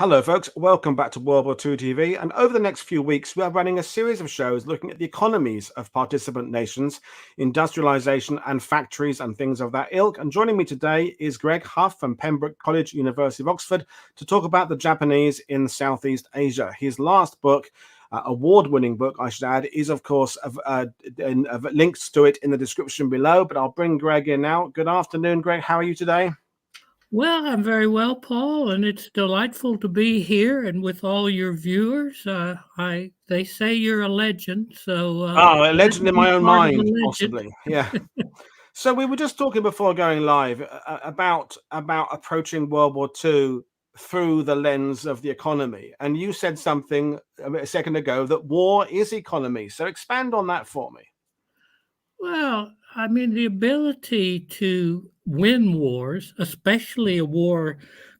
Hello, folks. Welcome back to World War II TV. And over the next few weeks, we are running a series of shows looking at the economies of participant nations, industrialization, and factories and things of that ilk. And joining me today is Gregg Huff from Pembroke College, University of Oxford, to talk about the Japanese in Southeast Asia. His last book, award-winning book, I should add, is of course links to it in the description below. But I'll bring Gregg in now. Good afternoon, Gregg. How are you today? Well, I'm very well, Paul, and it's delightful to be here and with all your viewers. They say you're a legend, so A glad legend to in be my own part of mind, the legend. possibly. Yeah. So we were just talking before going live about approaching World War II through the lens of the economy, and you said something a second ago that war is economy. So expand on that for me. Well, I mean, the ability to win wars, especially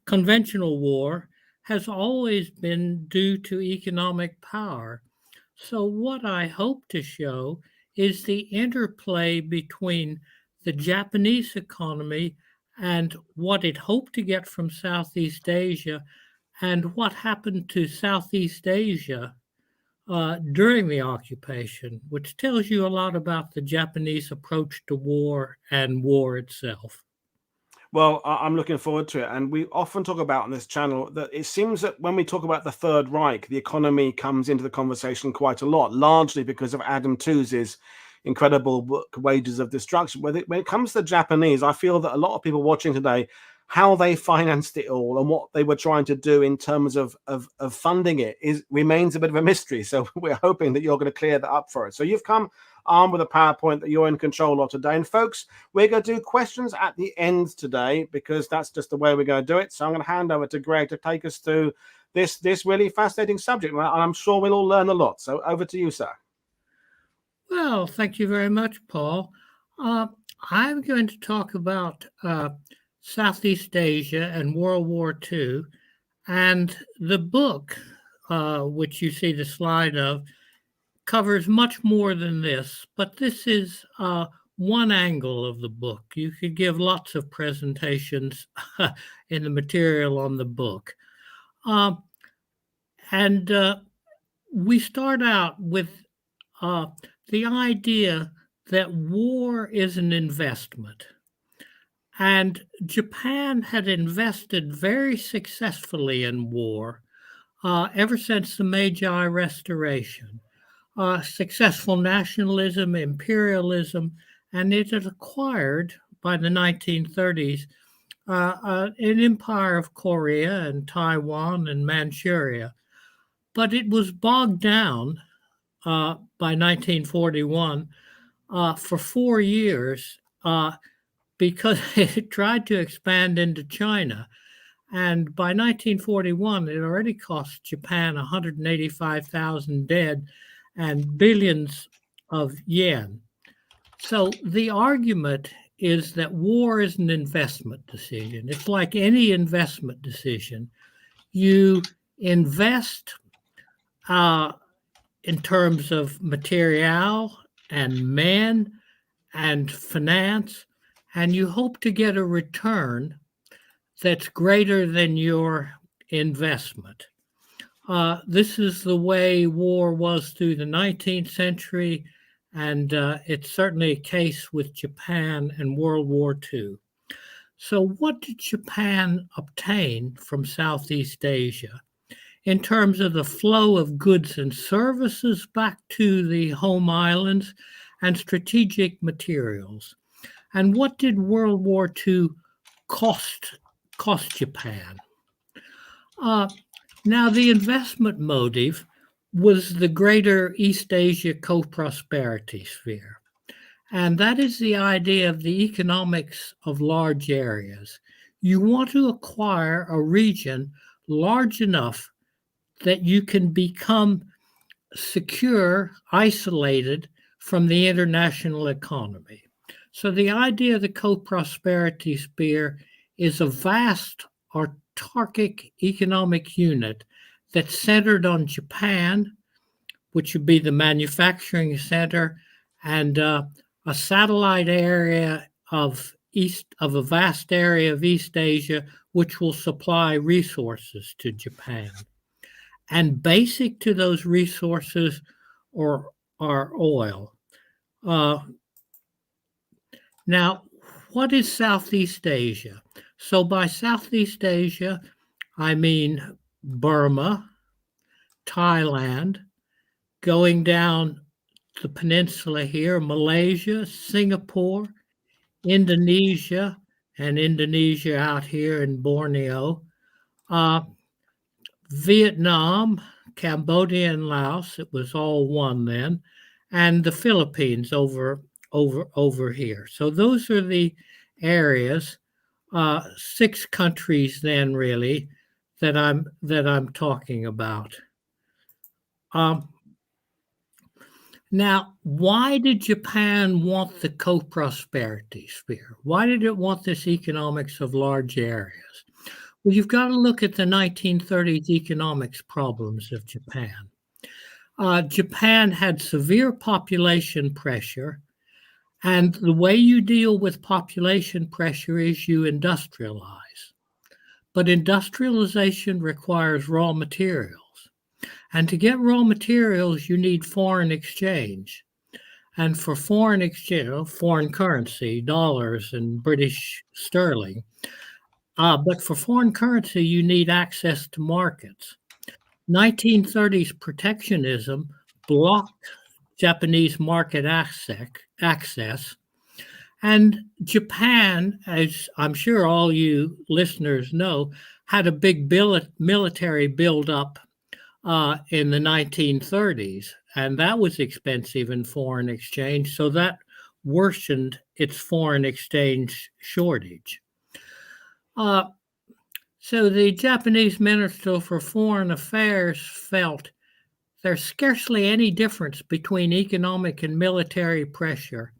conventional war, has always been due to economic power. So, what I hope to show is the interplay between the Japanese economy and what it hoped to get from Southeast Asia and what happened to Southeast Asia during the occupation, which tells you a lot about the Japanese approach to war and war itself. Well, I'm looking forward to it. And we often talk about on this channel that it seems that when we talk about the Third Reich, the economy comes into the conversation quite a lot, largely because of Adam Tooze's incredible book, Wages of Destruction. When it comes to the Japanese, I feel that a lot of people watching today, how they financed it all and what they were trying to do in terms of funding it remains a bit of a mystery. So we're hoping that you're going to clear that up for us. So you've come armed with a PowerPoint that you're in control of today. And folks, we're going to do questions at the end today because that's just the way we're going to do it. So I'm going to hand over to Gregg to take us through this really fascinating subject. And I'm sure we'll all learn a lot. So over to you, sir. Well, thank you very much, Paul. I'm going to talk about Southeast Asia and World War II. And the book, which you see the slide of, covers much more than this, but this is one angle of the book. You could give lots of presentations in the material on the book. And we start out with the idea that war is an investment. And Japan had invested very successfully in war ever since the Meiji Restoration. Successful nationalism, imperialism, and it had acquired by the 1930s an empire of Korea and Taiwan and Manchuria. But it was bogged down by 1941 for 4 years because it tried to expand into China. And by 1941, it already cost Japan 185,000 dead and billions of yen. So the argument is that war is an investment decision. It's like any investment decision. You invest in terms of material and men and finance, and you hope to get a return that's greater than your investment. This is the way war was through the 19th century, and it's certainly a case with Japan and World War II. So what did Japan obtain from Southeast Asia in terms of the flow of goods and services back to the home islands and strategic materials? And what did World War II cost Japan? Now, the investment motive was the greater East Asia co-prosperity sphere. And that is the idea of the economics of large areas. You want to acquire a region large enough that you can become secure, isolated from the international economy. So the idea of the co-prosperity sphere is a vast autarkic economic unit that's centered on Japan, which would be the manufacturing center, and a satellite area of a vast area of East Asia, which will supply resources to Japan. And basic to those resources are oil. Now, what is Southeast Asia? So by Southeast Asia, I mean Burma, Thailand, going down the peninsula here, Malaysia, Singapore, Indonesia, and Indonesia out here in Borneo, Vietnam, Cambodia, and Laos. It was all one then, and the Philippines over here. So those are the areas, 6 countries then really that I'm talking about. Now, why did Japan want the co-prosperity sphere? Why did it want this economics of large areas? Well, you've got to look at the 1930s economics problems of Japan. Japan had severe population pressure, and the way you deal with population pressure is you industrialize. But industrialization requires raw materials. And to get raw materials, you need foreign exchange. And for foreign exchange, foreign currency, dollars and British sterling. But for foreign currency, you need access to markets. 1930s protectionism blocked Japanese market access. And Japan, as I'm sure all you listeners know, had a big military buildup in the 1930s, and that was expensive in foreign exchange, so that worsened its foreign exchange shortage. So the Japanese Minister for Foreign Affairs felt there's scarcely any difference between economic and military pressure.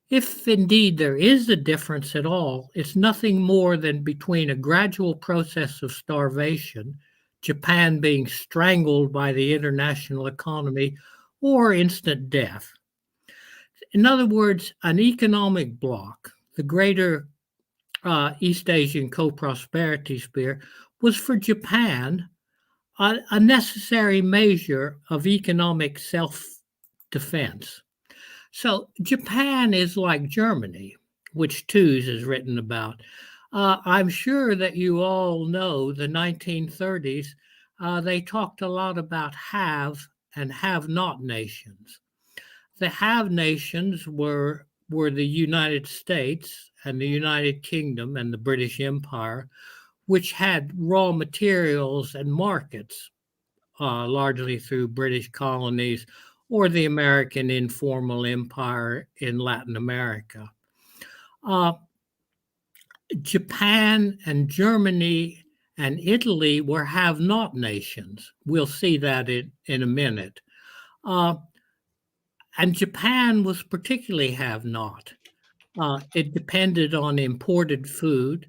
If indeed there is a difference at all, it's nothing more than between a gradual process of starvation, Japan being strangled by the international economy, or instant death. In other words, an economic bloc, the greater East Asian co-prosperity sphere, was for Japan a necessary measure of economic self-defense. So Japan is like Germany, which Tooze has written about. I'm sure that you all know the 1930s, they talked a lot about have and have not nations. The have nations were the United States and the United Kingdom and the British Empire, which had raw materials and markets, largely through British colonies or the American informal empire in Latin America. Japan and Germany and Italy were have-not nations. We'll see that in a minute. And Japan was particularly have-not. It depended on imported food.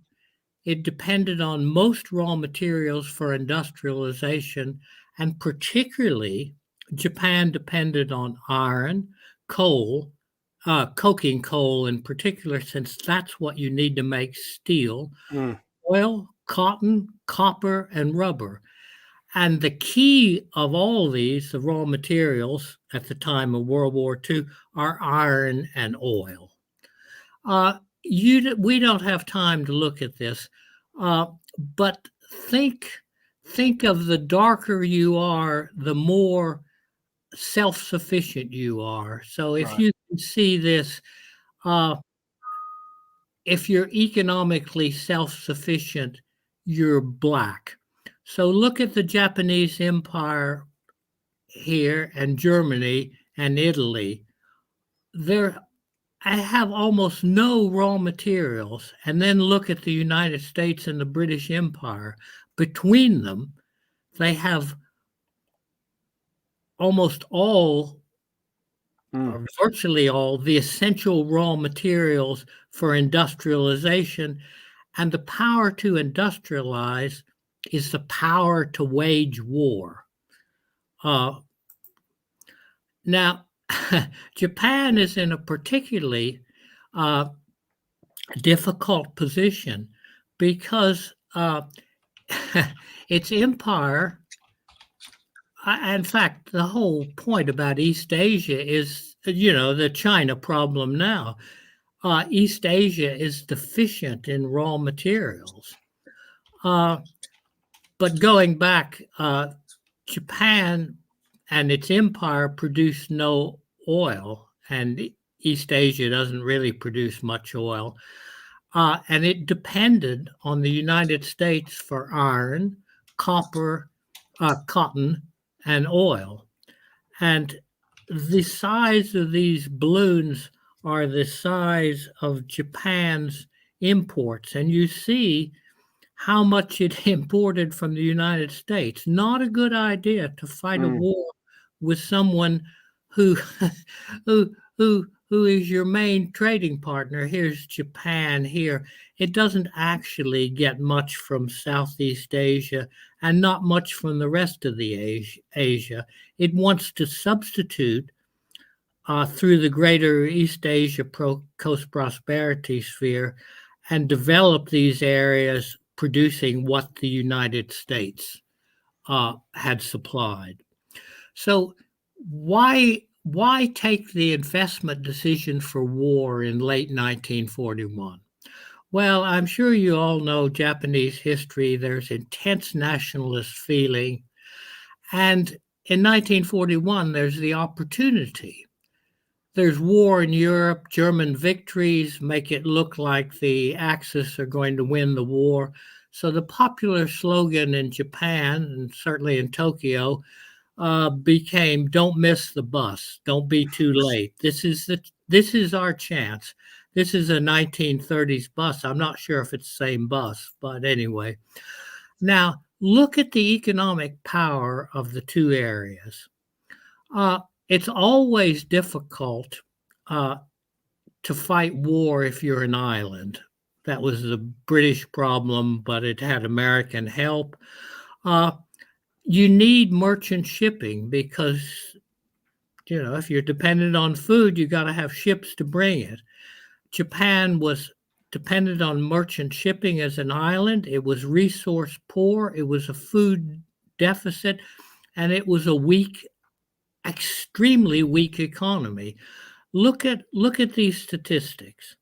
It depended on most raw materials for industrialization, and particularly Japan depended on iron, coal, coking coal in particular, since that's what you need to make steel, oil, cotton, copper, and rubber. And the key of all these, the raw materials at the time of World War II, are iron and oil. We don't have time to look at this, but think of the darker you are, the more self-sufficient you are. So if you can see this, if you're economically self-sufficient, you're black. So look at the Japanese Empire here and Germany and Italy. I have almost no raw materials, and then look at the United States and the British Empire. Between them, they have almost all, or virtually all, the essential raw materials for industrialization, and the power to industrialize is the power to wage war. Now, Japan is in a particularly difficult position because its empire, in fact, the whole point about East Asia is, the China problem now. East Asia is deficient in raw materials. But going back, Japan and its empire produced no oil, and East Asia doesn't really produce much oil. And it depended on the United States for iron, copper, cotton, and oil. And the size of these balloons are the size of Japan's imports. And you see how much it imported from the United States. Not a good idea to fight a war with someone who who is your main trading partner. Here's Japan here. It doesn't actually get much from Southeast Asia and not much from the rest of the Asia. It wants to substitute through the greater East Asia Coast Prosperity Sphere and develop these areas producing what the United States had supplied. So why take the investment decision for war in late 1941? Well, I'm sure you all know Japanese history. There's intense nationalist feeling. And in 1941, there's the opportunity. There's war in Europe. German victories make it look like the Axis are going to win the war. So the popular slogan in Japan, and certainly in Tokyo, became "Don't miss the bus. Don't be too late. This is our chance." This is a 1930s bus. I'm not sure if it's the same bus, but anyway. Now, look at the economic power of the two areas. It's always difficult to fight war if you're an island. That was the British problem, but it had American help. You need merchant shipping because, if you're dependent on food, you got to have ships to bring it. Japan was dependent on merchant shipping as an island. It was resource poor. It was a food deficit, and it was a weak, extremely weak economy. Look at these statistics.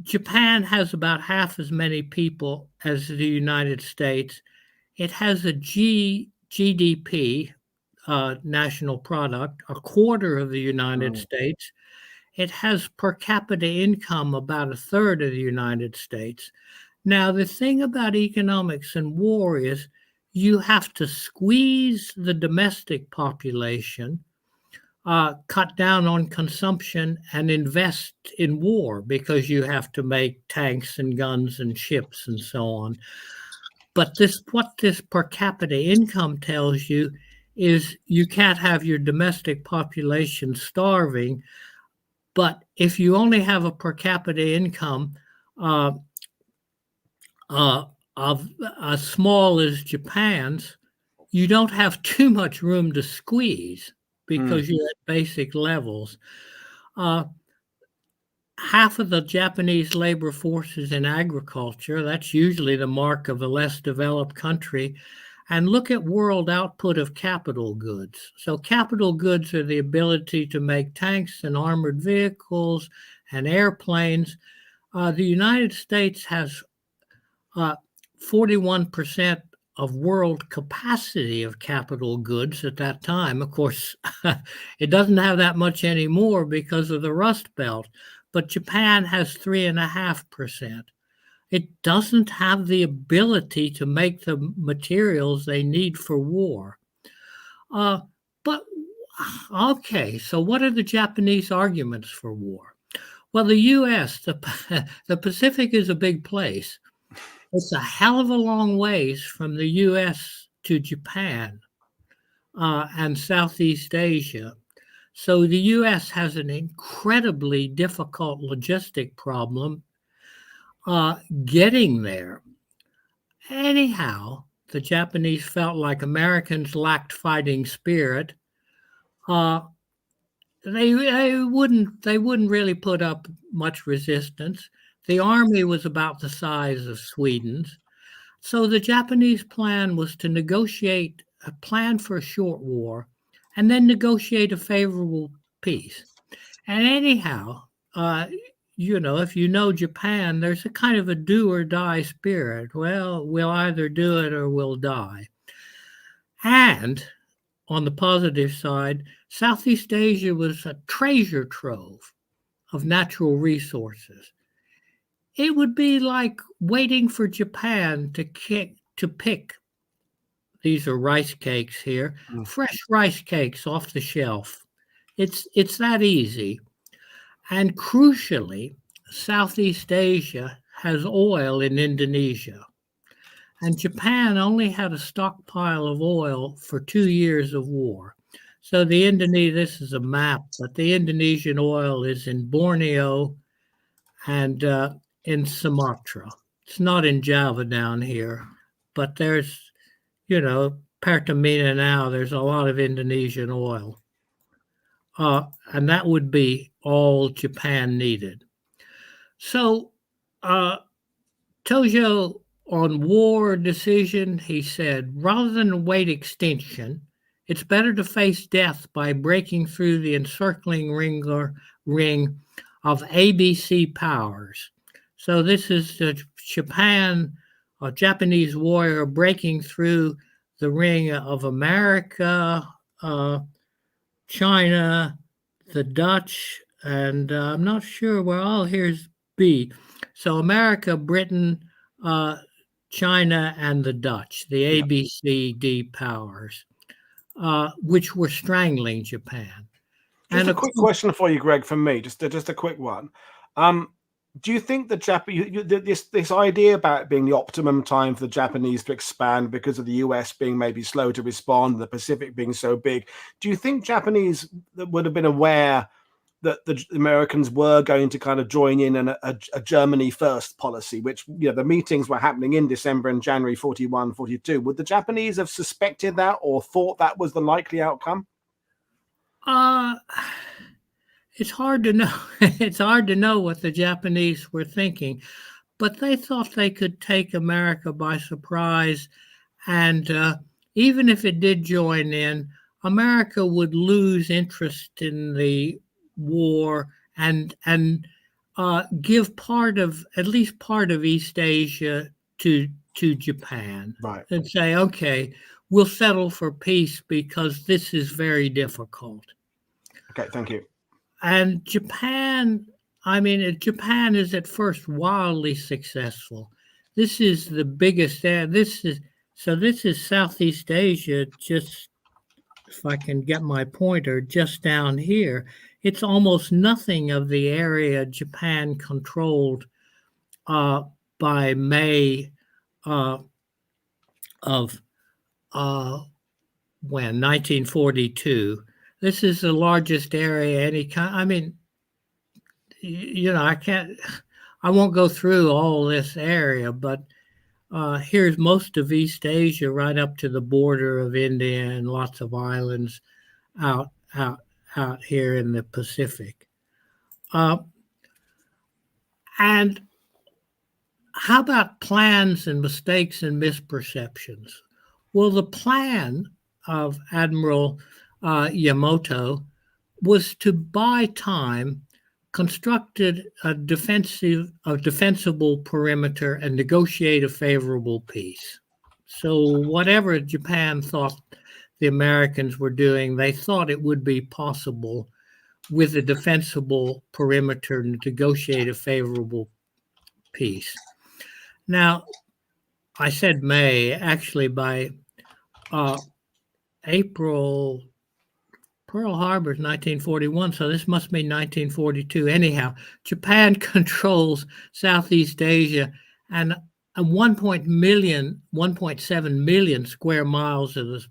Japan has about half as many people as the United States. It has a GDP, national product, a quarter of the United States. It has per capita income about a third of the United States. Now, the thing about economics and war is you have to squeeze the domestic population, cut down on consumption, and invest in war because you have to make tanks and guns and ships and so on. But what this per capita income tells you is you can't have your domestic population starving. But if you only have a per capita income of as small as Japan's, you don't have too much room to squeeze because you're at basic levels. Half of the Japanese labor force is in agriculture. That's usually the mark of a less developed country. And look at world output of capital goods. So capital goods are the ability to make tanks and armored vehicles and airplanes. The United States has 41% of world capacity of capital goods at that time. Of course, it doesn't have that much anymore because of the Rust Belt, but Japan has 3.5%. It doesn't have the ability to make the materials they need for war. But okay, so what are the Japanese arguments for war? Well, the U.S., the Pacific is a big place. It's a hell of a long ways from the U.S. to Japan and Southeast Asia. So the U.S. has an incredibly difficult logistic problem getting there. Anyhow, the Japanese felt like Americans lacked fighting spirit. they wouldn't really put up much resistance. The army was about the size of Sweden's. So the Japanese plan was to negotiate a plan for a short war and then negotiate a favorable peace. And anyhow, if you know Japan, there's a kind of a do or die spirit. Well, we'll either do it or we'll die. And on the positive side, Southeast Asia was a treasure trove of natural resources. It would be like waiting for Japan to pick. These are rice cakes here, fresh rice cakes off the shelf. It's that easy. And crucially, Southeast Asia has oil in Indonesia. And Japan only had a stockpile of oil for 2 years of war. So this is a map, but the Indonesian oil is in Borneo and in Sumatra. It's not in Java down here, but there's, Pertamina now, there's a lot of Indonesian oil. And that would be all Japan needed. So Tojo, on war decision, he said, rather than await extinction, it's better to face death by breaking through the encircling ring of ABC powers. So this is the Japanese warrior breaking through the ring of America, China, the Dutch, and I'm not sure where all here's B. So America, Britain, China, and the Dutch, the ABCD powers, which were strangling Japan. Just a quick question for you, Greg, from me. Just a quick one. Do you think this idea about it being the optimum time for the Japanese to expand because of the US being maybe slow to respond, the Pacific being so big, do you think Japanese would have been aware that the Americans were going to kind of join in a Germany first policy, which, the meetings were happening in December and January 41, 42. Would the Japanese have suspected that or thought that was the likely outcome? It's hard to know. It's hard to know what the Japanese were thinking, but they thought they could take America by surprise. And even if it did join in, America would lose interest in the war and give at least part of East Asia to Japan, right, and say, okay, we'll settle for peace because this is very difficult. Okay, thank you. And Japan is at first wildly successful. This is the biggest. This is Southeast Asia. Just if I can get my pointer, just down here, it's almost nothing of the area Japan controlled by May of 1942. This is the largest area any kind. I mean, I won't go through all this area, but here's most of East Asia right up to the border of India and lots of islands out here in the Pacific. And how about plans and mistakes and misperceptions? Well, the plan of Admiral Yamamoto was to buy time, constructed a defensible perimeter, and negotiate a favorable peace. So whatever Japan thought the Americans were doing, they thought it would be possible with a defensible perimeter to negotiate a favorable peace. Now, I said May, actually by April, Pearl Harbor is 1941, so this must be 1942. Anyhow, Japan controls Southeast Asia and 1.7 million square miles of the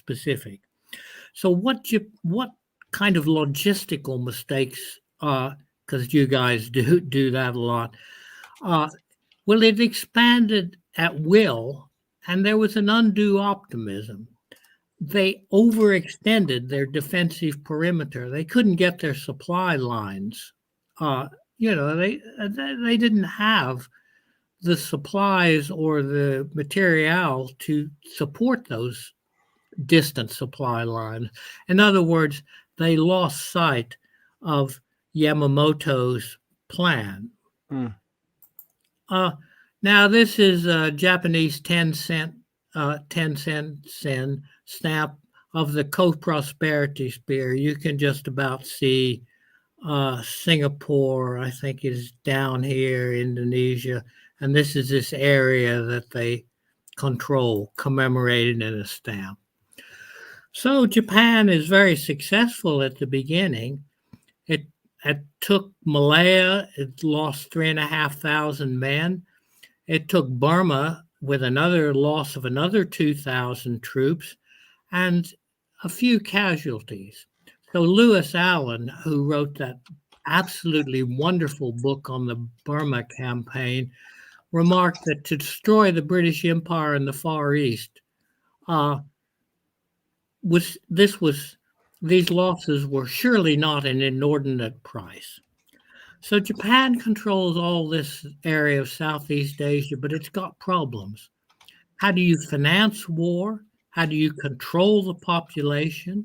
Pacific. So what kind of logistical mistakes, because you guys do that a lot, well, it expanded at will, and there was an undue optimism. they overextended their defensive perimeter. They couldn't get their supply lines. They didn't have the supplies or the material to support those distant supply lines. In other words, they lost sight of Yamamoto's plan. Mm. Now this is a Japanese 10-cent stamp of the co-prosperity spear. You can just about see Singapore, I think, is down here, Indonesia, and this is this area that they control, commemorated in a stamp. So Japan is very successful at the beginning. It took Malaya, it lost 3,500 men. It took Burma with another loss of another 2,000 troops and a few casualties. So Lewis Allen, who wrote that absolutely wonderful book on the Burma campaign, remarked that to destroy the British Empire in the Far East, these losses were surely not an inordinate price. So Japan controls all this area of Southeast Asia, but it's got problems. How do you finance war? How do you control the population?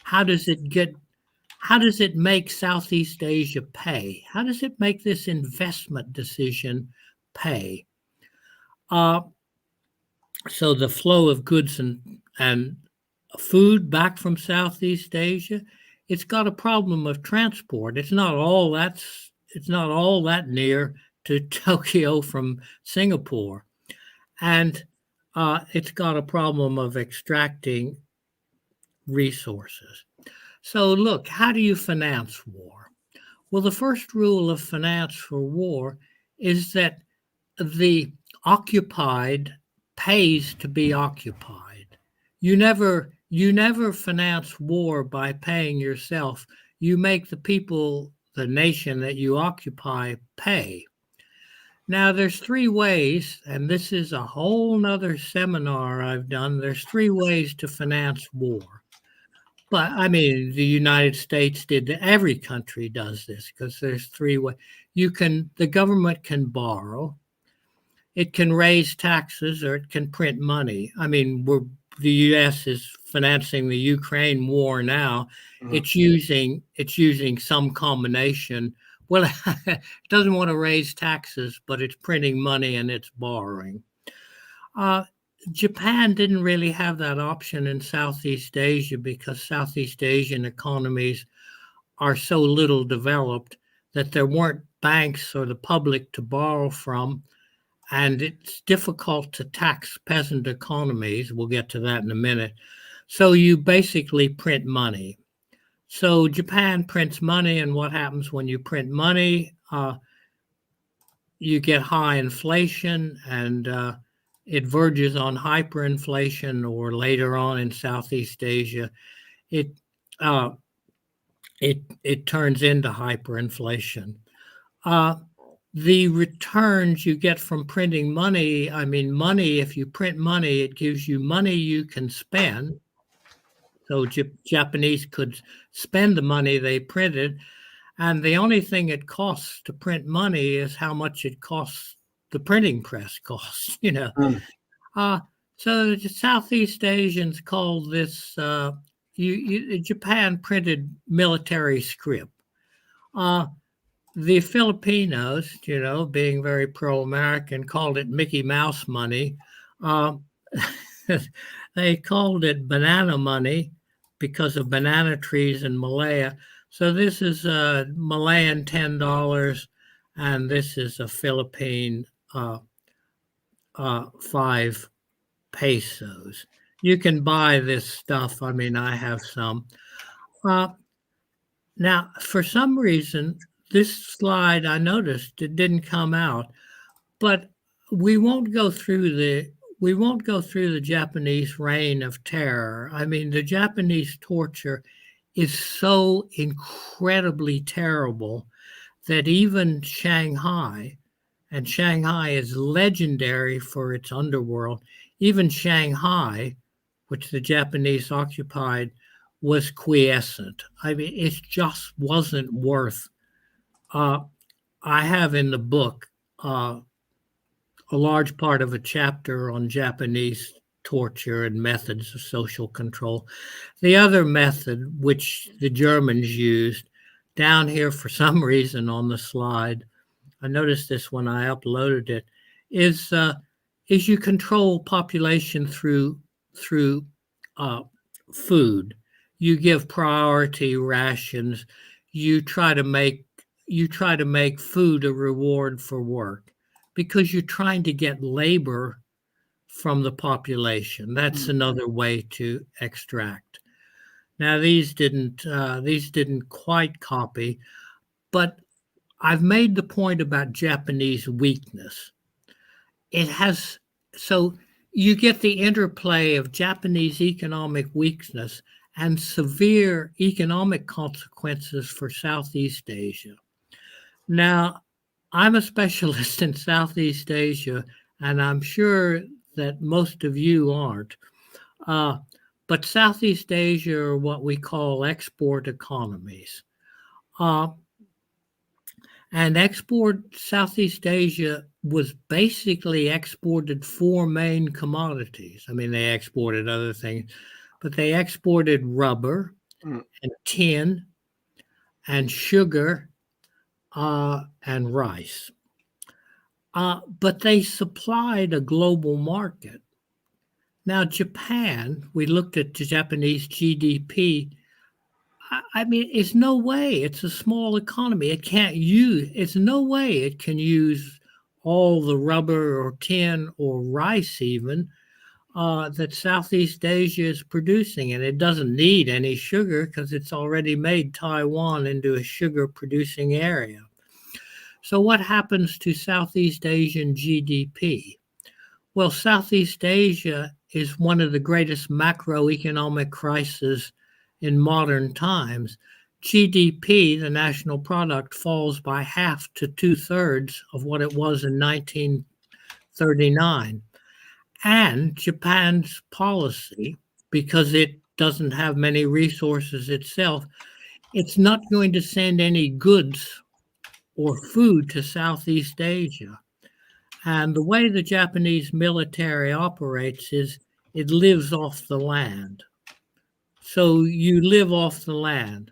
How does it make Southeast Asia pay? How does it make this investment decision pay? So the flow of goods and food back from Southeast Asia, it's got a problem of transport. It's not all that near to Tokyo from Singapore. And it's got a problem of extracting resources. So look, how do you finance war? Well, the first rule of finance for war is that the occupied pays to be occupied. You never finance war by paying yourself. You make the people, the nation that you occupy, pay. Now, there's three ways, and this is a whole nother seminar I've done. There's three ways to finance war. But I mean, the United States every country does this because there's three ways. The government can borrow, it can raise taxes, or it can print money. I mean, the U.S. is financing the Ukraine war now. Mm-hmm. It's using some combination. Well, it doesn't want to raise taxes, but it's printing money and it's borrowing. Japan didn't really have that option in Southeast Asia because Southeast Asian economies are so little developed that there weren't banks or the public to borrow from, and it's difficult to tax peasant economies. We'll get to that in a minute. So you basically print money. So Japan prints money, and what happens when you print money? You get high inflation, and it verges on hyperinflation, or later on in Southeast Asia, it turns into hyperinflation. The returns you get from printing money, if you print money, it gives you money you can spend. So Japanese could spend the money they printed, and the only thing it costs to print money is how much it costs the printing press costs, So the Southeast Asians called this, Japan printed military script. The Filipinos, being very pro-American, called it Mickey Mouse money. They called it banana money because of banana trees in Malaya. So this is Malayan $10, and this is a Philippine 5 pesos. You can buy this stuff. I mean, I have some. Now, for some reason, this slide, I noticed it didn't come out, but we won't go through the Japanese reign of terror. I mean, the Japanese torture is so incredibly terrible that even Shanghai, and Shanghai is legendary for its underworld, even Shanghai which the Japanese occupied, was quiescent. I mean, it just wasn't worth. I have in the book a large part of a chapter on Japanese torture and methods of social control. The other method, which the Germans used, down here for some reason on the slide, I noticed this when I uploaded it, is you control population through food. You give priority rations. You try to make food a reward for work because you're trying to get labor from the population. That's another way to extract. Now these didn't quite copy, but I've made the point about Japanese weakness. It has, so you get the interplay of Japanese economic weakness and severe economic consequences for Southeast Asia. Now, I'm a specialist in Southeast Asia, and I'm sure that most of you aren't. But Southeast Asia are what we call export economies. And Southeast Asia was basically exported four main commodities. I mean, they exported other things, but they exported rubber and tin and sugar and rice. But they supplied a global market. Now, Japan, we looked at the Japanese GDP. I mean, it's no way. It's a small economy. It's no way it can use all the rubber or tin or rice even that Southeast Asia is producing. And it doesn't need any sugar because it's already made Taiwan into a sugar producing area. So what happens to Southeast Asian GDP? Well, Southeast Asia is one of the greatest macroeconomic crises in modern times. GDP, the national product, falls by half to 2/3 of what it was in 1939. And Japan's policy, because it doesn't have many resources itself, it's not going to send any goods or food to Southeast Asia. And the way the Japanese military operates is it lives off the land. So you live off the land.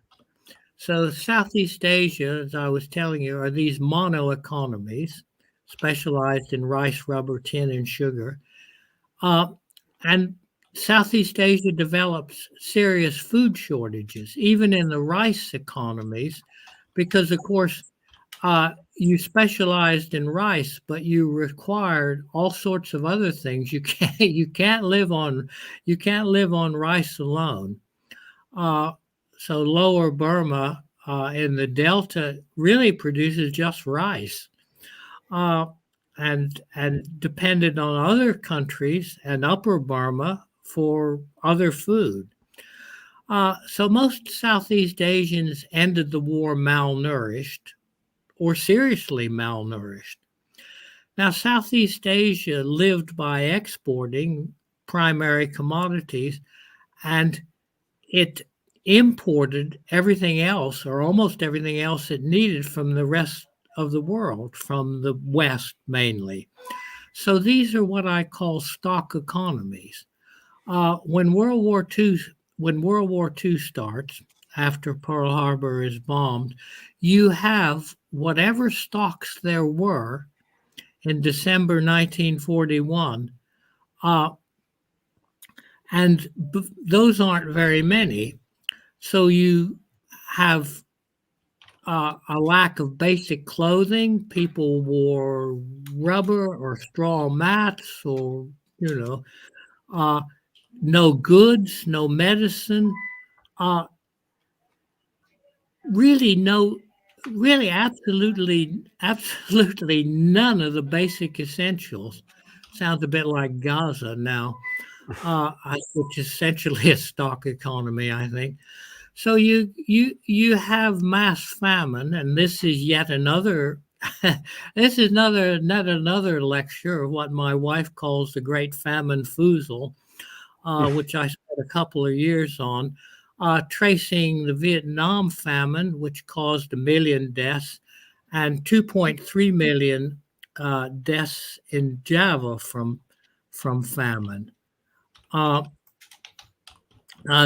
So Southeast Asia, as I was telling you, are these mono economies specialized in rice, rubber, tin, and sugar. And Southeast Asia develops serious food shortages, even in the rice economies, because, of course, you specialized in rice, but you required all sorts of other things. You can't live on rice alone. So lower Burma in the Delta really produces just rice, and depended on other countries and upper Burma for other food. So most Southeast Asians ended the war malnourished or seriously malnourished. Now, Southeast Asia lived by exporting primary commodities, and it imported everything else, or almost everything else it needed from the rest of the world, from the West mainly. So these are what I call stock economies. When World War II starts, after Pearl Harbor is bombed, you have whatever stocks there were in December 1941, and those aren't very many. So you have a lack of basic clothing. People wore rubber or straw mats, or no goods, no medicine. Absolutely none of the basic essentials. Sounds a bit like Gaza now, which is essentially a stock economy, I think. So you have mass famine, and this is yet another. This is another lecture of what my wife calls the Great Famine Foozle. which I spent a couple of years on, tracing the Vietnam famine, which caused 1 million deaths and 2.3 million deaths in Java from famine.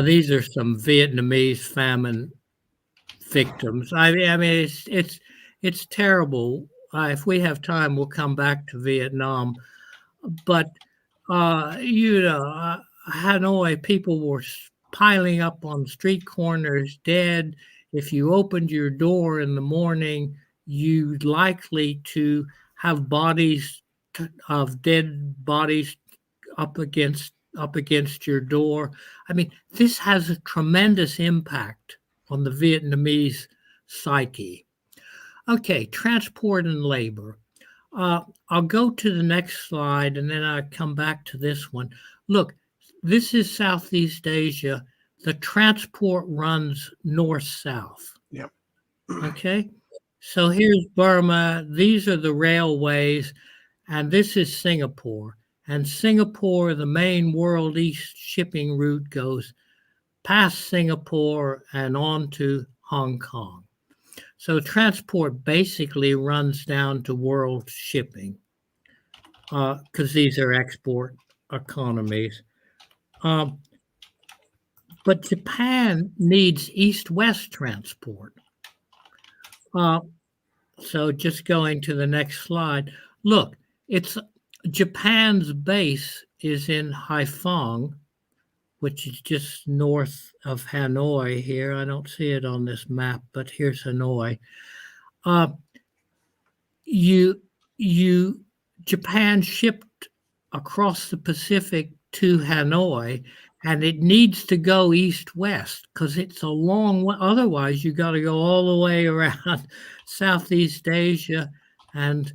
These are some Vietnamese famine victims. I mean, it's terrible. If we have time, we'll come back to Vietnam. But Hanoi, people were piling up on street corners, dead. If you opened your door in the morning, you'd likely to have bodies of dead bodies up against your door. I mean, this has a tremendous impact on the Vietnamese psyche. Okay, transport and labor. I'll go to the next slide and then I'll come back to this one. Look, this is Southeast Asia. The transport runs north-south. Yep. Okay, so here's Burma. These are the railways, and this is Singapore. And Singapore, the main World East shipping route goes past Singapore and on to Hong Kong. So transport basically runs down to world shipping because these are export economies. But Japan needs east-west transport. So just going to the next slide. Look, Japan's base is in Haiphong, which is just north of Hanoi here. I don't see it on this map, but here's Hanoi. Japan shipped across the Pacific to Hanoi, and it needs to go east-west because it's a long way. Otherwise, you got to go all the way around Southeast Asia and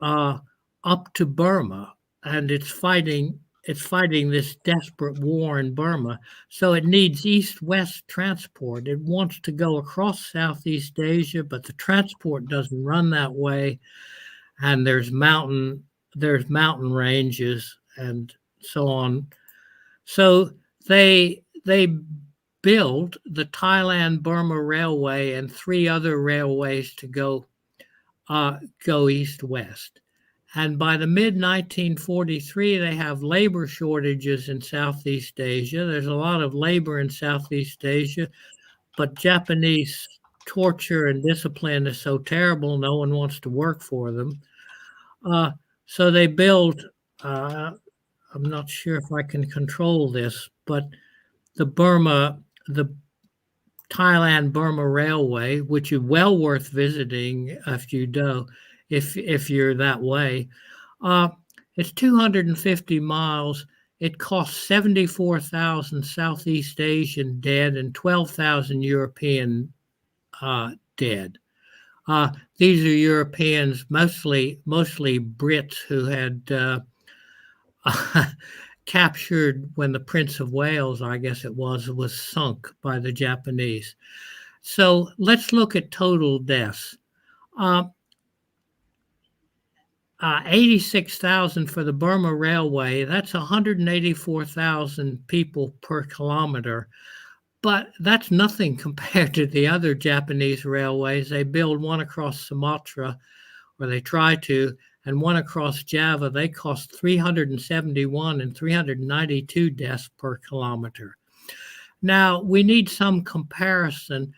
up to Burma, and it's fighting this desperate war in Burma. So it needs east-west transport. It wants to go across Southeast Asia, but the transport doesn't run that way. And there's mountain ranges and so on. So they build the Thailand-Burma Railway and 3 other railways to go east-west. And by the mid-1943, they have labor shortages in Southeast Asia. There's a lot of labor in Southeast Asia, but Japanese torture and discipline is so terrible, no one wants to work for them. So they build, I'm not sure if I can control this, but the Thailand-Burma Railway, which is well worth visiting if you do, if you're that way. It's 250 miles. It costs 74,000 Southeast Asian dead and 12,000 European dead. These are Europeans, mostly Brits who had captured when the Prince of Wales, I guess it was sunk by the Japanese. So let's look at total deaths. 86,000 for the Burma Railway. That's 184,000 people per kilometer. But that's nothing compared to the other Japanese railways. They build one across Sumatra, or they try to, and one across Java. They cost 371 and 392 deaths per kilometer. Now, we need some comparison.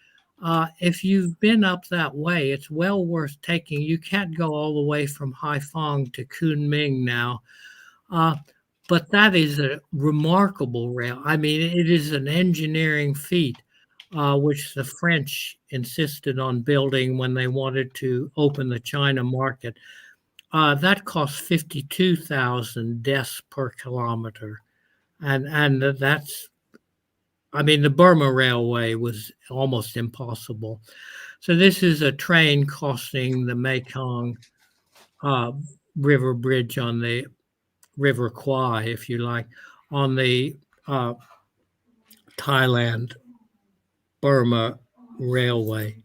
If you've been up that way, it's well worth taking. You can't go all the way from Haiphong to Kunming now. But that is a remarkable rail. I mean, it is an engineering feat, which the French insisted on building when they wanted to open the China market. That cost 52,000 deaths per kilometer. And that's, I mean, the Burma Railway was almost impossible. So this is a train crossing the Mekong River Bridge on the River Kwai, if you like, on the Thailand-Burma Railway.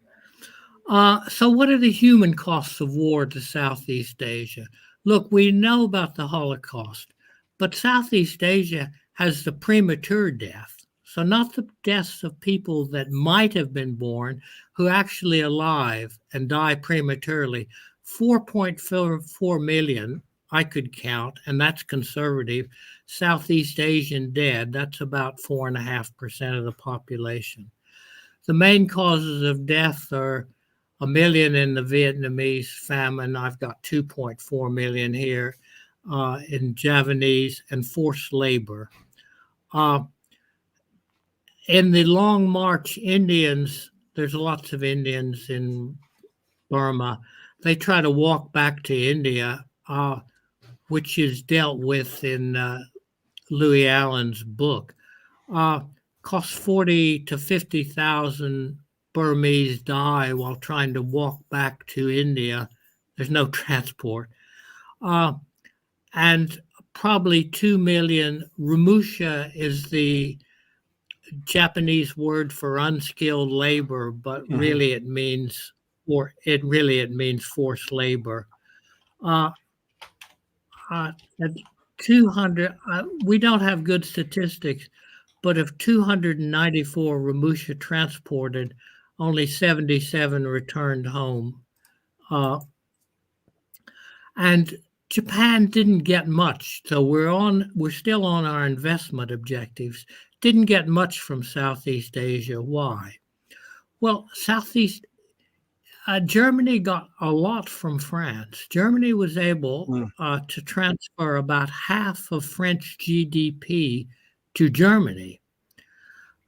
So what are the human costs of war to Southeast Asia? Look, we know about the Holocaust, but Southeast Asia has the premature death. So not the deaths of people that might have been born who actually alive and die prematurely. 4.4 million I could count, and that's conservative. Southeast Asian dead, that's about 4.5% of the population. The main causes of death are 1 million in the Vietnamese famine. I've got 2.4 million here in Javanese, and forced labor. In the Long March, Indians, there's lots of Indians in Burma. They try to walk back to India, which is dealt with in Louis Allen's book. Costs 40 to 50,000 Burmese die while trying to walk back to India. There's no transport. And probably 2 million. Rumusha is the Japanese word for unskilled labor, but really it means forced labor. 200. We don't have good statistics, but of 294 Rumusha transported, only 77 returned home. And Japan didn't get much, so we're still on our investment objectives. Didn't get much from Southeast Asia. Why? Well, Germany got a lot from France. Germany was able to transfer about half of French GDP to Germany.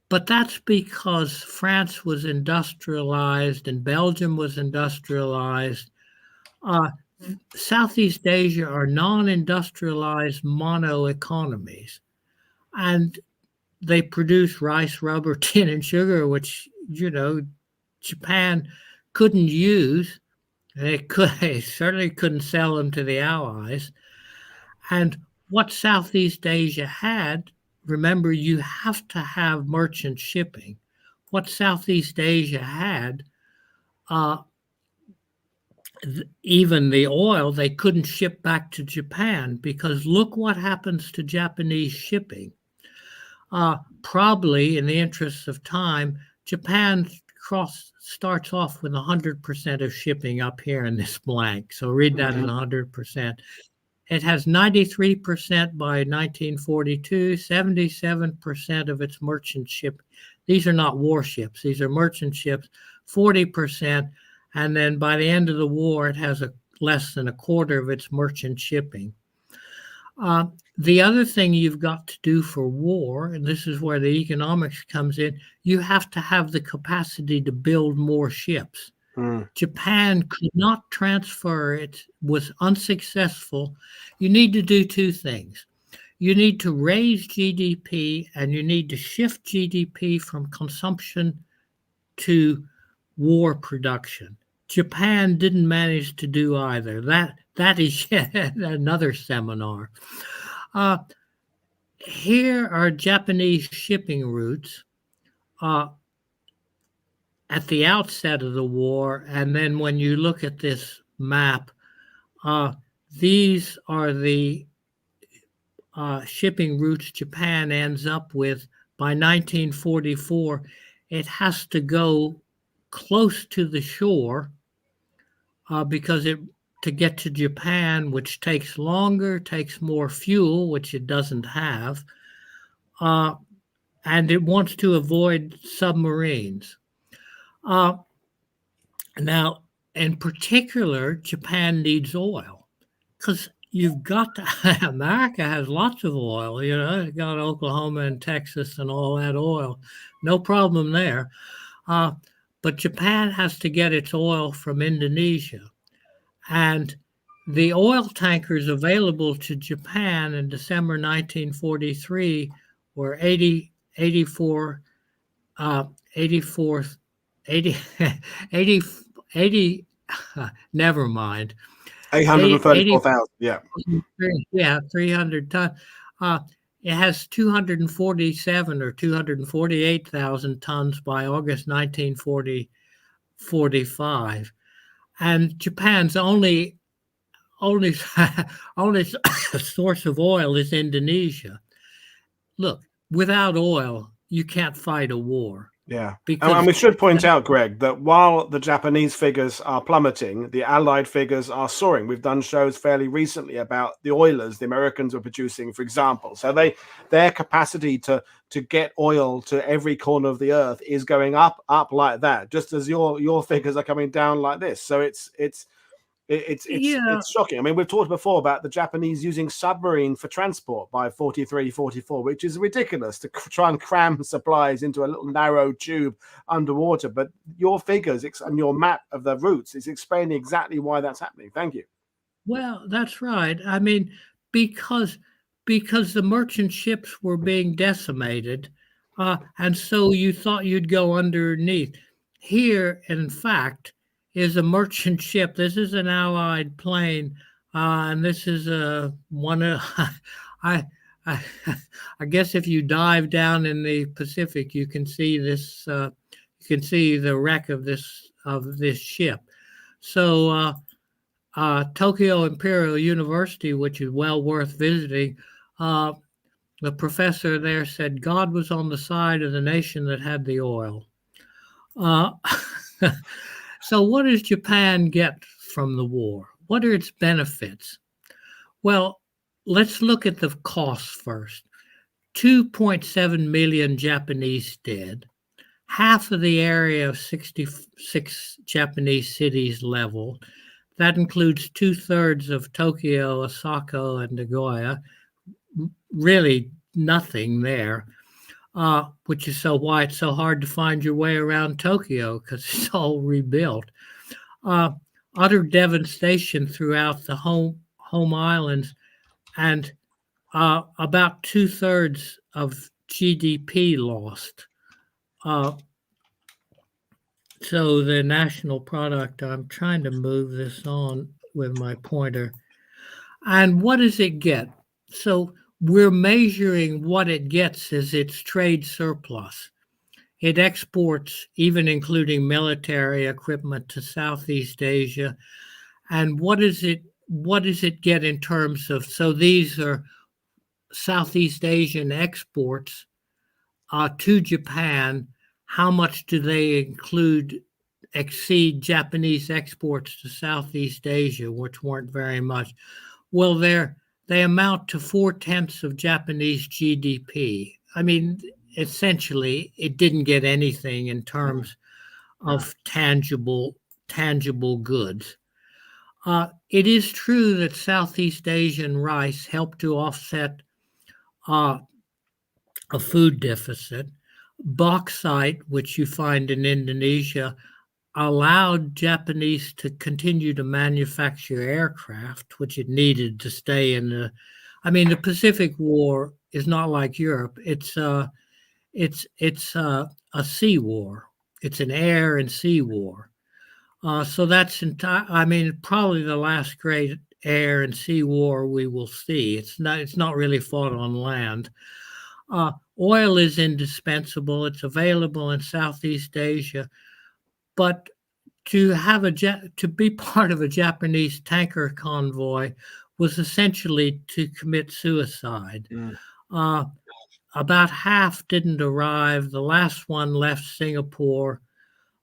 But that's because France was industrialized and Belgium was industrialized. Southeast Asia are non-industrialized mono economies. And they produce rice, rubber, tin, and sugar, which, Japan couldn't use. They certainly couldn't sell them to the Allies. And what Southeast Asia had, remember, you have to have merchant shipping. What Southeast Asia had, even the oil, they couldn't ship back to Japan because look what happens to Japanese shipping. Probably, in the interests of time, Japan starts off with 100% of shipping up here in this blank. So read that as 100%. It has 93% by 1942, 77% of its merchant ship. These are not warships. These are merchant ships, 40%. And then by the end of the war, it has less than a quarter of its merchant shipping. The other thing you've got to do for war, and this is where the economics comes in, you have to have the capacity to build more ships. Japan could not transfer, it was unsuccessful. You need to do two things. You need to raise GDP and you need to shift GDP from consumption to war production. Japan didn't manage to do either. That is yet another seminar. Here are Japanese shipping routes at the outset of the war, and then when you look at this map, these are the shipping routes Japan ends up with. By 1944, it has to go close to the shore because to get to Japan, which takes longer, takes more fuel, which it doesn't have, and it wants to avoid submarines. Now, in particular, Japan needs oil because you've got to, America has lots of oil, it's got Oklahoma and Texas and all that oil, no problem there. But Japan has to get its oil from Indonesia. And the oil tankers available to Japan in December 1943 were 80, never mind. 834,000, yeah. Yeah, 300 tons. It has 247 or 248,000 tons by August 1945. And Japan's only source of oil is Indonesia. look, without oil, you can't fight a war. Yeah. Because And we should point out, Greg, that while the Japanese figures are plummeting, the Allied figures are soaring. We've done shows fairly recently about the oilers the Americans were producing, for example. So their capacity to get oil to every corner of the earth is going up like that, just as your figures are coming down like this. So yeah, it's shocking. I mean, we've talked before about the Japanese using submarine for transport by 43, 44, which is ridiculous to try and cram supplies into a little narrow tube underwater. But your figures and your map of the routes is explaining exactly why that's happening. Thank you. well, that's right. I mean, because because the merchant ships were being decimated, and so you thought you'd go underneath. Here, in fact, is a merchant ship. This is an Allied plane, and this is a one of. I, I I guess if you dive down in the Pacific, you can see this. You can see the wreck of this ship. So. Tokyo Imperial University, which is well worth visiting, uh, the professor there said God was on the side of the nation that had the oil. Uh, so, what does Japan get from the war? What are its benefits? Well, let's look at the costs first. 2.7 million Japanese dead, half of the area of 66 Japanese cities leveled. That includes 2/3 of Tokyo, Osaka, and Nagoya. Really nothing there, which is why it's so hard to find your way around Tokyo because it's all rebuilt. Uh, Utter devastation throughout the home islands, and about 2/3 of GDP lost. So the national product, I'm trying to move this on with my pointer. And what does it get? So we're measuring what it gets as its trade surplus. It exports, even including military equipment, to Southeast Asia. And what does it get in terms of? So these are Southeast Asian exports to Japan. How much do they exceed Japanese exports to Southeast Asia, which weren't very much? Well, they amount to 4/10 of Japanese GDP. I mean, essentially, it didn't get anything in terms of tangible goods. It is true that Southeast Asian rice helped to offset a food deficit. Bauxite, which you find in Indonesia, allowed Japanese to continue to manufacture aircraft, which it needed to stay in the. I mean, the Pacific War is not like Europe. It's a sea war. It's an air and sea war. So that's entire. I mean, probably the last great air and sea war we will see. It's not really fought on land. Oil is indispensable. It's available in Southeast Asia, but to be part of a Japanese tanker convoy was essentially to commit suicide. About half didn't arrive. The last one left Singapore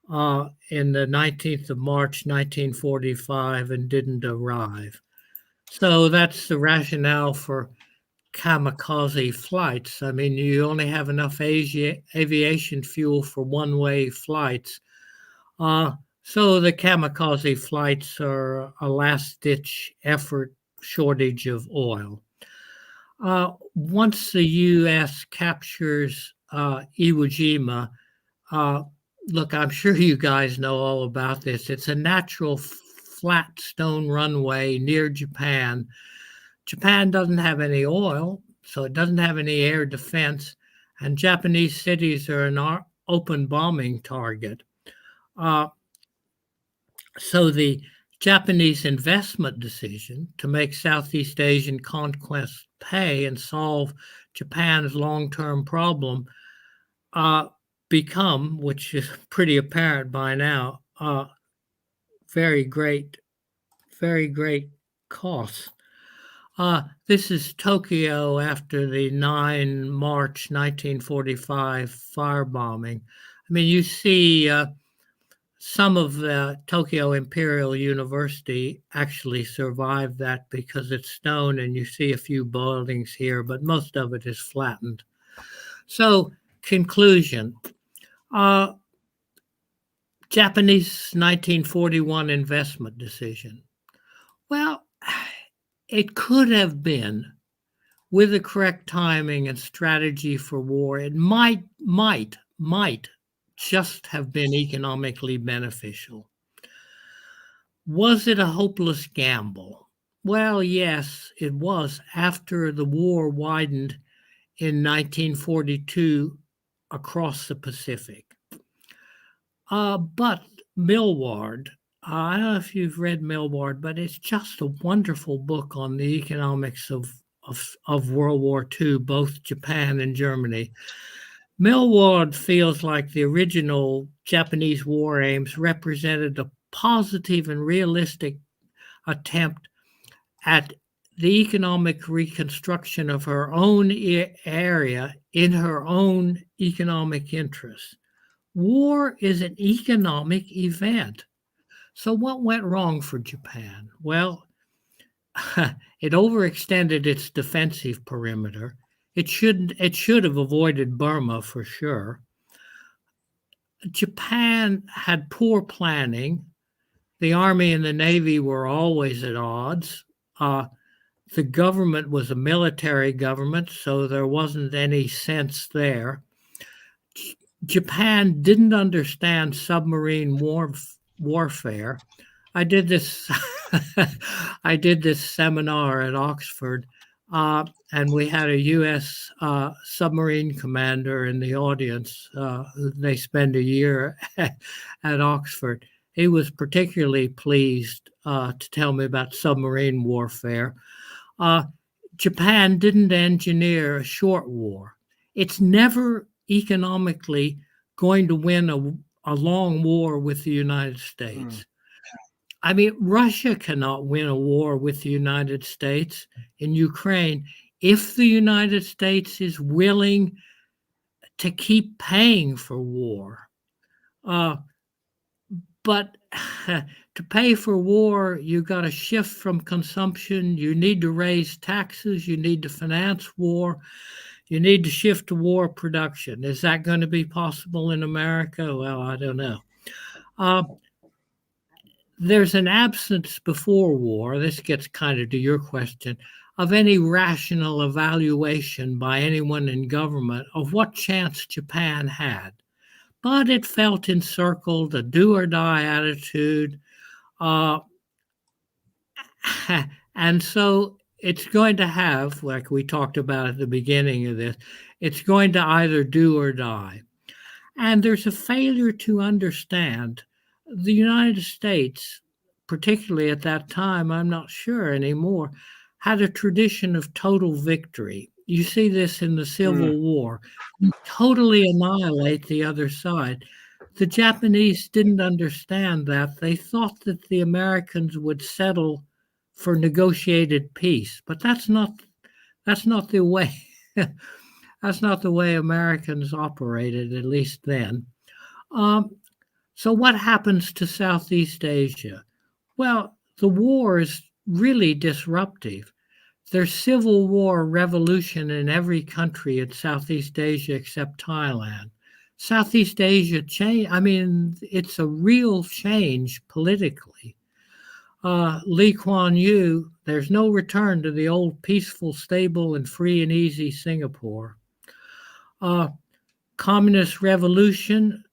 in the 19th of March, 1945, and didn't arrive. So that's the rationale for kamikaze flights. I mean, you only have enough aviation fuel for one-way flights. So the kamikaze flights are a last-ditch effort shortage of oil. Once the U.S. captures Iwo Jima, look, I'm sure you guys know all about this. It's a natural flat stone runway near Japan. Japan doesn't have any oil, so it doesn't have any air defense, and Japanese cities are an open bombing target. So the Japanese investment decision to make Southeast Asian conquest pay and solve Japan's long-term problem become, which is pretty apparent by now, very great costs. This is Tokyo after the 9 March 1945 firebombing. I mean, you see some of the Tokyo Imperial University actually survived that because it's stone and you see a few buildings here, but most of it is flattened. So, conclusion. Japanese 1941 investment decision. Well, it could have been, with the correct timing and strategy for war, it might just have been economically beneficial. Was it a hopeless gamble? Well, yes, it was after the war widened in 1942 across the Pacific. But Millward, I don't know if you've read Millward, but it's just a wonderful book on the economics of World War II, both Japan and Germany. Millward feels like the original Japanese war aims represented a positive and realistic attempt at the economic reconstruction of her own area in her own economic interests. War is an economic event. So what went wrong for Japan? Well, it overextended its defensive perimeter. It should have avoided Burma for sure. Japan had poor planning. The Army and the Navy were always at odds. The government was a military government, so there wasn't any sense there. Japan didn't understand submarine warfare. I did this seminar at Oxford, and we had a U.S. Submarine commander in the audience. They spend a year at Oxford. He was particularly pleased to tell me about submarine warfare. Japan didn't engineer a short war. It's never economically going to win a long war with the United States. I mean, Russia cannot win a war with the United States in Ukraine if the United States is willing to keep paying for war. But to pay for war, you got to shift from consumption. You need to raise taxes. You need to finance war. You need to shift to war production. Is that going to be possible in America? Well, I don't know. There's an absence before war, this gets kind of to your question, of any rational evaluation by anyone in government of what chance Japan had. But it felt encircled, a do or die attitude. And so it's going to have, like we talked about at the beginning of this, it's going to either do or die. And there's a failure to understand the United States, particularly at that time, I'm not sure anymore, had a tradition of total victory. You see this in the Civil War. You totally annihilate the other side. The Japanese didn't understand that. They thought that the Americans would settle for negotiated peace, but that's not the way that's not the way Americans operated, at least then. So what happens to Southeast Asia? Well, the war is really disruptive. There's civil war revolution in every country in Southeast Asia except Thailand. Southeast Asia change. I mean, it's a real change politically. Lee Kuan Yew, there's no return to the old peaceful, stable, and free and easy Singapore. Communist revolution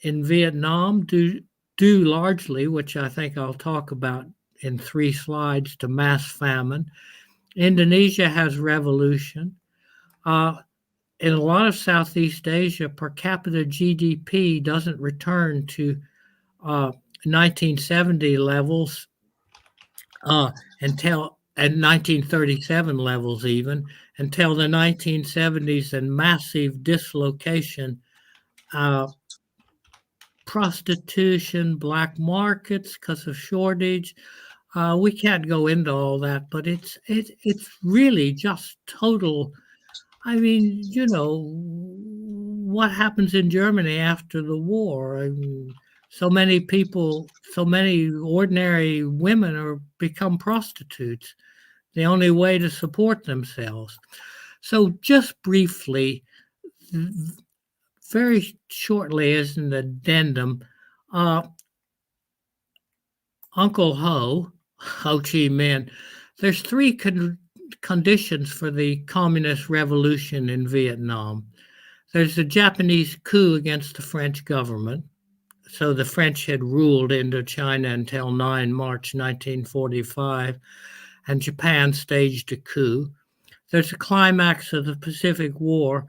in Vietnam due largely, which I think I'll talk about in 3 slides, to mass famine. Indonesia has revolution. In a lot of Southeast Asia, per capita GDP doesn't return to 1970 levels until, and 1937 levels even, until the 1970s, and massive dislocation, prostitution, black markets because of shortage, We can't go into all that, but it's really just total. I mean, what happens in Germany after the war? I mean, so many people, so many ordinary women are become prostitutes. The only way to support themselves. So, just briefly, very shortly, as an addendum, uh, Uncle Ho Chi Minh, there's three conditions for the communist revolution in Vietnam. There's a Japanese coup against the French government. So the French had ruled Indochina until 9 March 1945, and Japan staged a coup. There's a climax of the Pacific War,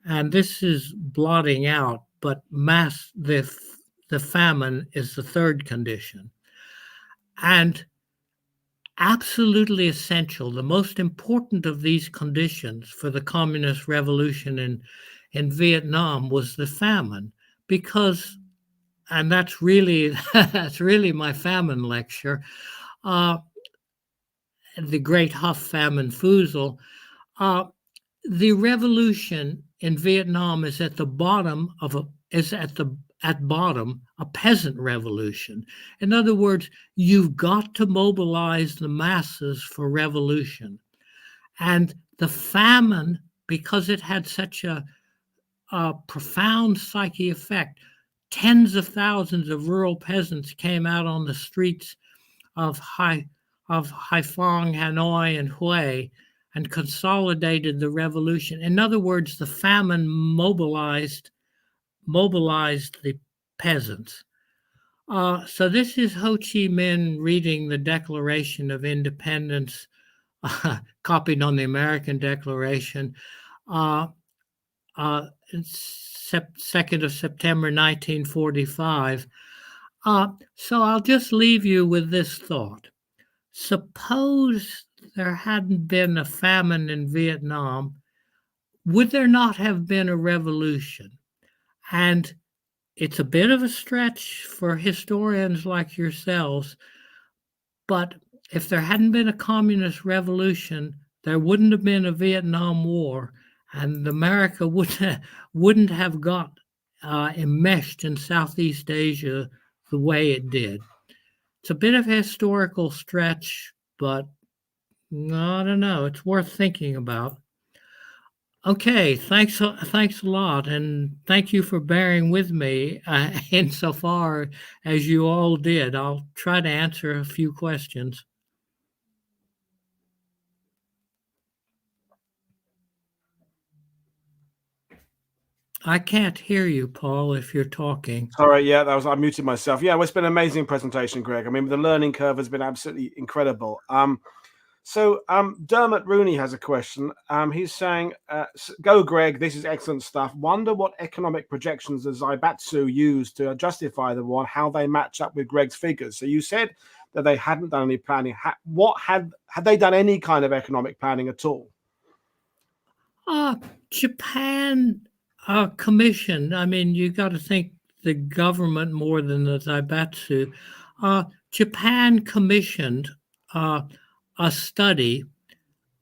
and this is blotting out, but the famine is the third condition. And absolutely essential, the most important of these conditions for the communist revolution in Vietnam was the famine, because, and that's really that's really my famine lecture, the Great Huff Famine Foozle. The revolution in Vietnam is at the bottom of at bottom a peasant revolution. In other words, you've got to mobilize the masses for revolution. And the famine, because it had such a profound psyche effect, tens of thousands of rural peasants came out on the streets of Haiphong, Hanoi, and Hue and consolidated the revolution. In other words, the famine mobilized the peasants. So this is Ho Chi Minh reading the Declaration of Independence, copied on the American Declaration, 2nd of September 1945. So I'll just leave you with this thought. Suppose there hadn't been a famine in Vietnam, would there not have been a revolution? And it's a bit of a stretch for historians like yourselves, but if there hadn't been a communist revolution, there wouldn't have been a Vietnam War, and America wouldn't have got enmeshed in Southeast Asia the way it did. It's a bit of a historical stretch, but I don't know. It's worth thinking about. Okay, thanks a lot, and thank you for bearing with me insofar as you all did. I'll try to answer a few questions. I can't hear you, Paul, if you're talking. Sorry, yeah, I muted myself. Yeah, well, it's been an amazing presentation, Greg. I mean, the learning curve has been absolutely incredible. Dermot Rooney has a question. He's saying, go Greg, this is excellent stuff. Wonder what economic projections the Zaibatsu used to justify the war, how they match up with Greg's figures. So you said that they hadn't done any planning. What had they done any kind of economic planning at all? Japan commissioned, I mean, you got to think the government more than the Zaibatsu. Japan commissioned a study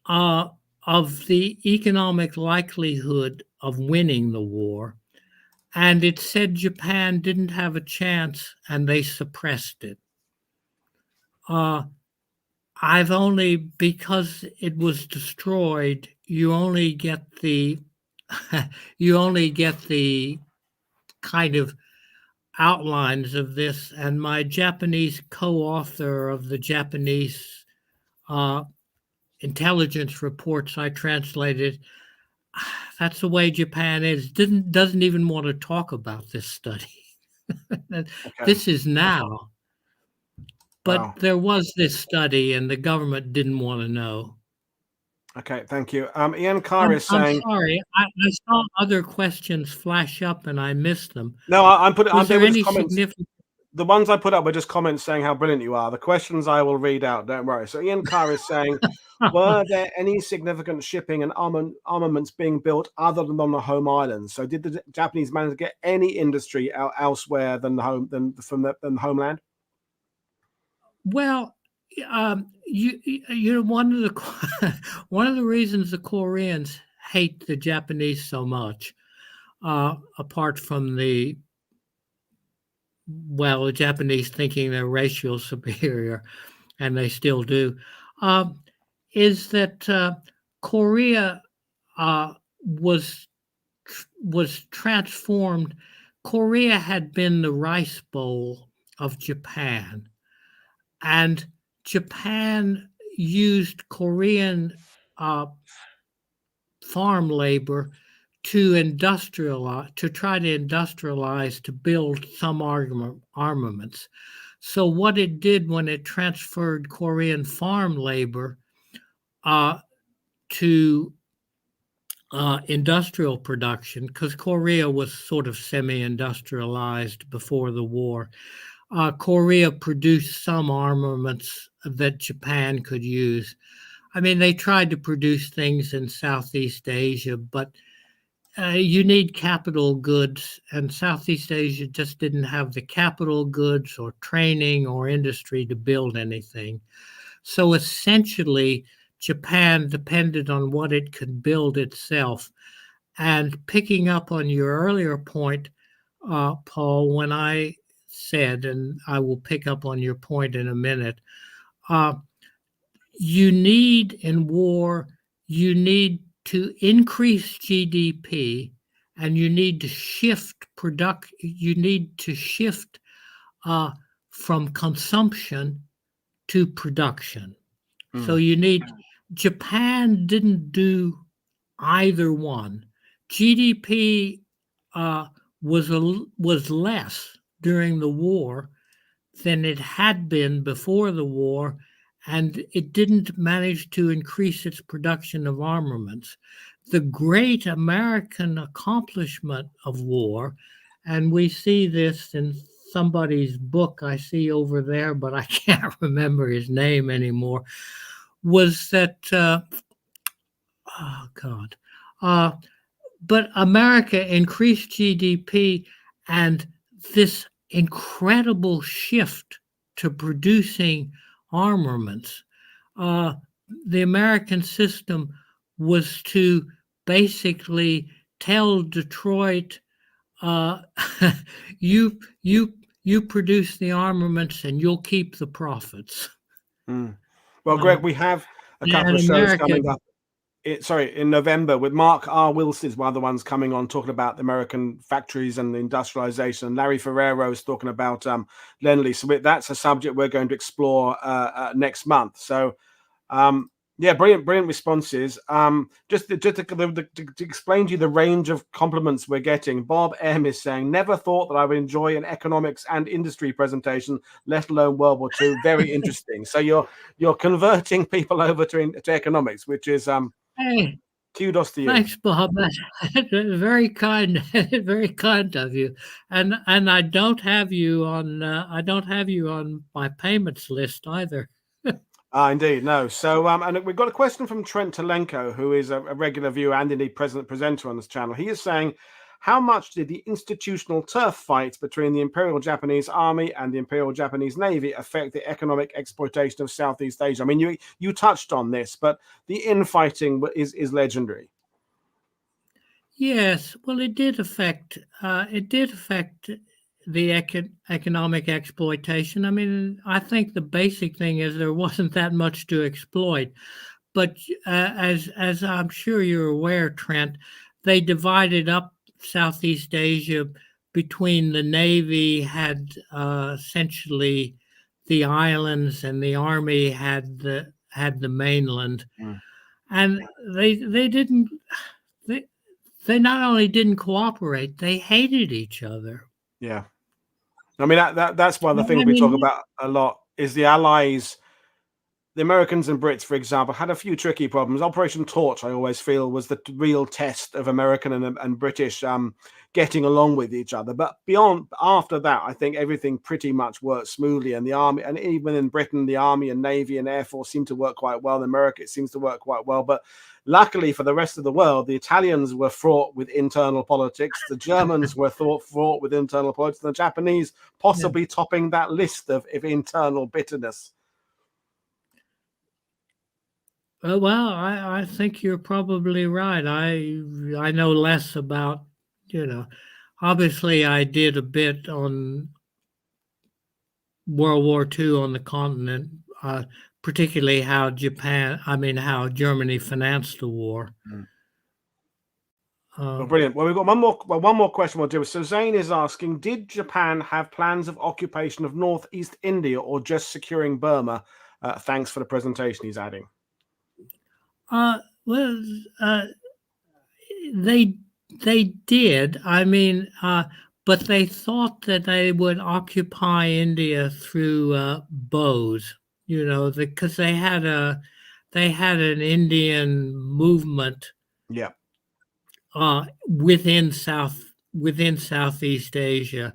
of the economic likelihood of winning the war, and it said Japan didn't have a chance, and they suppressed it. I've only, because it was destroyed, you only get the kind of outlines of this, and my Japanese co-author of the Japanese intelligence reports I translated, that's the way Japan is. Doesn't even want to talk about this study. Okay. This is now. But wow. There was this study, and the government didn't want to know. Okay, thank you. Ian Carr is saying... I'm sorry, I saw other questions flash up, and I missed them. No, I'm putting... Was there any significant... The ones I put up were just comments saying how brilliant you are. The questions I will read out, don't worry. So Ian Carr is saying, were there any significant shipping and armaments being built other than on the home islands? So did the Japanese manage to get any industry elsewhere than the homeland? Well, You know, one of the one of the reasons the Koreans hate the Japanese so much, apart from the Japanese thinking they're racial superior, and they still do, is that Korea was transformed. Korea had been the rice bowl of Japan, and Japan used Korean farm labor to try to industrialize, to build some armaments. So what it did when it transferred Korean farm labor to industrial production, because Korea was sort of semi-industrialized before the war, Korea produced some armaments that Japan could use. I mean, they tried to produce things in Southeast Asia, but you need capital goods, and Southeast Asia just didn't have the capital goods or training or industry to build anything. So essentially, Japan depended on what it could build itself. And picking up on your earlier point, Paul, when I said, and I will pick up on your point in a minute, you need in war, you need to increase GDP, and you need to shift from consumption to production. So you need, Japan didn't do either one. GDP was less during the war than it had been before the war, and it didn't manage to increase its production of armaments. The great American accomplishment of war, and we see this in somebody's book I see over there, but I can't remember his name anymore, was that, oh God, but America increased GDP, and this incredible shift to producing armaments. The American system was to basically tell Detroit, you produce the armaments and you'll keep the profits. Well, Greg, we have a couple of shows coming up. In November with Mark R. Wilson is one of the ones coming on talking about the American factories and the industrialization. And Larry Ferrero is talking about Lend-Lease. So that's a subject we're going to explore next month. So, yeah, brilliant responses. Just to explain to you the range of compliments we're getting. Bob M is saying, never thought that I would enjoy an economics and industry presentation, let alone World War II. Very interesting. So you're converting people over to economics, which is hey, kudos to you. Thanks, Bob. That's very kind, very kind of you. And I don't have you on my payments list either. Indeed, no. So, and we've got a question from Trent Telenko, who is a regular viewer and indeed presenter on this channel. He is saying, how much did the institutional turf fights between the Imperial Japanese Army and the Imperial Japanese Navy affect the economic exploitation of Southeast Asia? I mean, you touched on this, but the infighting is legendary. Yes, well, it did affect the economic exploitation. I mean, I think the basic thing is there wasn't that much to exploit, but as I'm sure you're aware, Trent, they divided up Southeast Asia between the Navy had essentially the islands, and the Army had the mainland, and they not only didn't cooperate, they hated each other. Yeah. I mean, that's one of the things we talk about a lot is the Allies. The Americans and Brits, for example, had a few tricky problems. Operation Torch, I always feel, was the real test of American and British getting along with each other. But after that, I think everything pretty much worked smoothly. And the Army, and even in Britain, the Army and Navy and Air Force seem to work quite well. In America, it seems to work quite well. But luckily for the rest of the world, the Italians were fraught with internal politics. The Germans were fraught with internal politics. And the Japanese possibly topping that list of internal bitterness. Well, I think you're probably right. I know less about, you know, obviously I did a bit on World War II on the continent, particularly how how Germany financed the war. Well, brilliant. Well, we've got one more question we'll do. So Zane is asking, did Japan have plans of occupation of Northeast India or just securing Burma? Thanks for the presentation, he's adding. Well, they did. But they thought that they would occupy India through bows, because they had an Indian movement Yeah. Within Southeast Asia,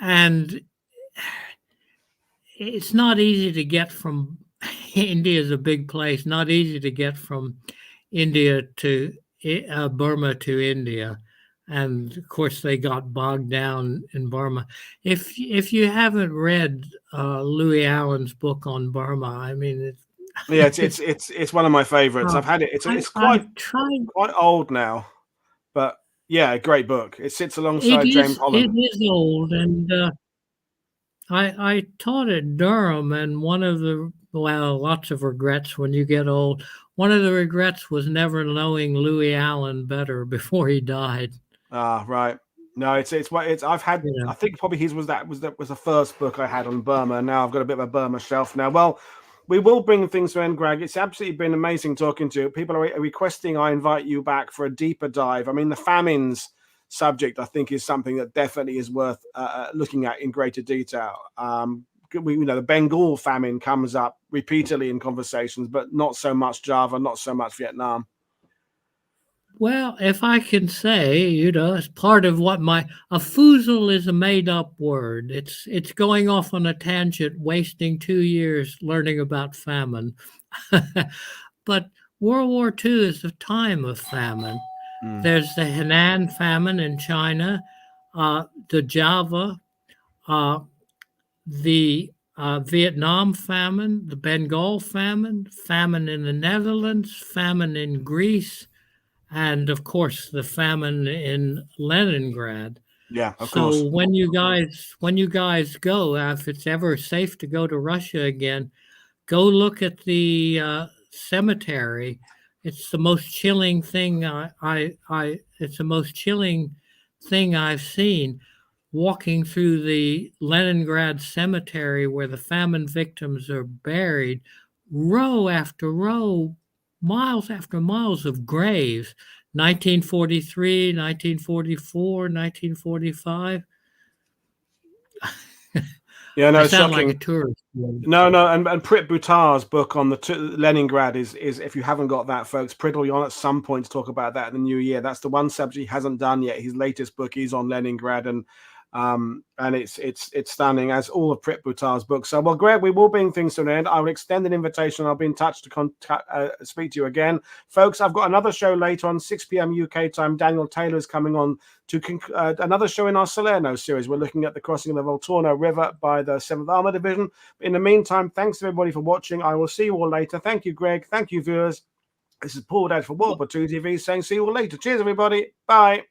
and it's not easy to get from India is a big place. Not easy to get from India to Burma to India, and of course they got bogged down in Burma. If you haven't read Louis Allen's book on Burma, I mean, it's one of my favorites. I've had it. It's quite old now, but yeah, great book. It sits alongside James Holland. It is old, and I taught at Durham, and lots of regrets when you get old. One of the regrets was never knowing Louis Allen better before he died. Ah, right. No, it's I've had. I think probably his was the first book I had on Burma. And now I've got a bit of a Burma shelf now. Well, we will bring things to end, Gregg. It's absolutely been amazing talking to you. People are requesting I invite you back for a deeper dive. I mean, the famines subject, I think, is something that definitely is worth looking at in greater detail. The Bengal famine comes up repeatedly in conversations, but not so much Java, not so much Vietnam. Well, if I can say, it's part of what a foozle is a made-up word. It's going off on a tangent, wasting 2 years learning about famine. But World War II is a time of famine. There's the Henan famine in China, the Java, the Vietnam famine, the Bengal famine, famine in the Netherlands, famine in Greece, and of course the famine in Leningrad. Yeah, of course. So when you guys go, if it's ever safe to go to Russia again, go look at the cemetery. It's the most chilling thing it's the most chilling thing I've seen. Walking through the Leningrad cemetery where the famine victims are buried, row after row, miles after miles of graves, 1943, 1944, 1945. Yeah, no, I it's sound shocking. like a tourist. No, and Prit Buttar's book on the Leningrad is if you haven't got that, folks, Prit will be on at some point to talk about that in the new year. That's the one subject he hasn't done yet. His latest book is on Leningrad, and it's stunning, as all of Prit Buttar's books. So, well, Gregg, we will bring things to an end. I will extend an invitation. I'll be in touch to speak to you again, folks. I've got another show later on 6 p.m. UK time. Daniel Taylor is coming on to another show in our Salerno series. We're looking at the crossing of the Volturno River by the 7th Armour Division. In the meantime, thanks to everybody for watching. I will see you all later. Thank you, Gregg. Thank you, viewers. This is Paul Dad for World War II TV saying see you all later. Cheers, everybody. Bye.